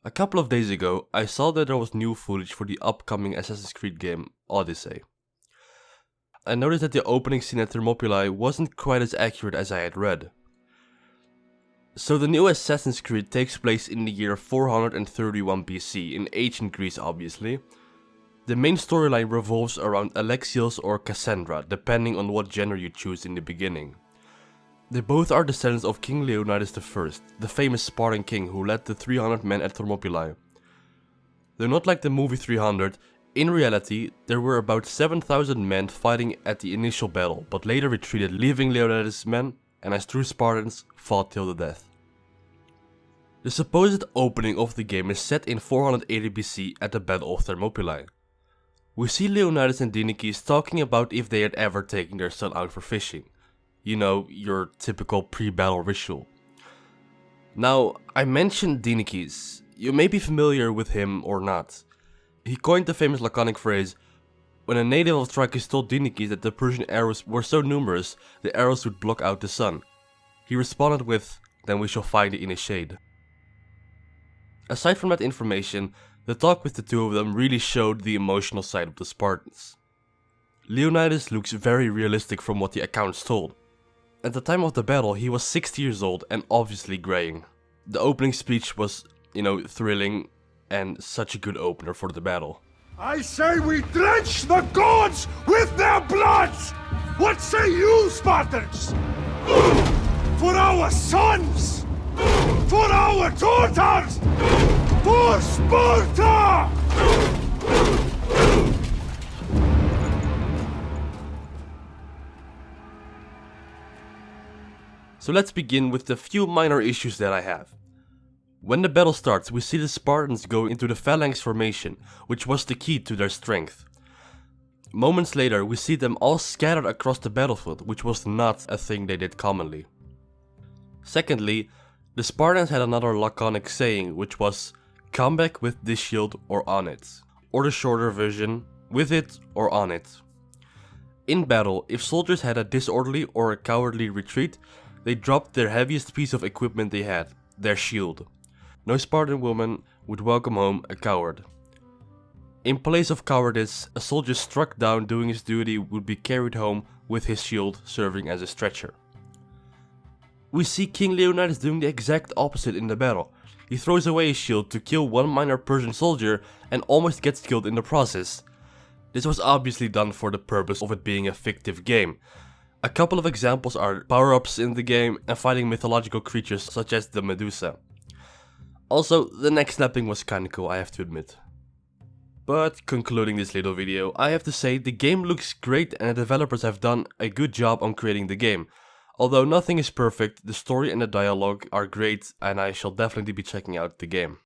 A couple of days ago, I saw that there was new footage for the upcoming Assassin's Creed game, Oddysey. I noticed that the opening scene at Thermopylae wasn't quite as accurate as I had read. So the new Assassin's Creed takes place in the year 431 BC, in ancient Greece obviously. The main storyline revolves around Alexios or Cassandra, depending on what gender you choose in the beginning. They both are descendants of King Leonidas I, the famous Spartan king who led the 300 men at Thermopylae. Though not like the movie 300, in reality there were about 7,000 men fighting at the initial battle, but later retreated, leaving Leonidas' men, and as true Spartans, fought till the death. The supposed opening of the game is set in 480 BC at the Battle of Thermopylae. We see Leonidas and Dinicis talking about if they had ever taken their son out for fishing. You know, your typical pre-battle ritual. Now, I mentioned Dinicis. You may be familiar with him or not. He coined the famous laconic phrase, when a native of Thrace told Dinicis that the Persian arrows were so numerous, the arrows would block out the sun. He responded with, then we shall find it in a shade. Aside from that information, the talk with the two of them really showed the emotional side of the Spartans. Leonidas looks very realistic from what the accounts told. At the time of the battle, he was 60 years old and obviously graying. The opening speech was, thrilling and such a good opener for the battle. I say we drench the gods with their blood! What say you, Spartans? For our sons! For our daughters! For Sparta! So let's begin with the few minor issues that I have. When the battle starts, we see the Spartans go into the phalanx formation, which was the key to their strength. Moments later, we see them all scattered across the battlefield, which was not a thing they did commonly. Secondly, the Spartans had another laconic saying, which was, come back with this shield or on it. Or the shorter version, with it or on it. In battle, if soldiers had a disorderly or a cowardly retreat, they dropped their heaviest piece of equipment they had, their shield. No Spartan woman would welcome home a coward. In place of cowardice, a soldier struck down doing his duty would be carried home with his shield serving as a stretcher. We see King Leonidas doing the exact opposite in the battle. He throws away his shield to kill one minor Persian soldier and almost gets killed in the process. This was obviously done for the purpose of it being a fictive game. A couple of examples are power-ups in the game and fighting mythological creatures such as the Medusa. Also, the neck snapping was kinda cool, I have to admit. But concluding this little video, I have to say the game looks great and the developers have done a good job on creating the game. Although nothing is perfect, the story and the dialogue are great and I shall definitely be checking out the game.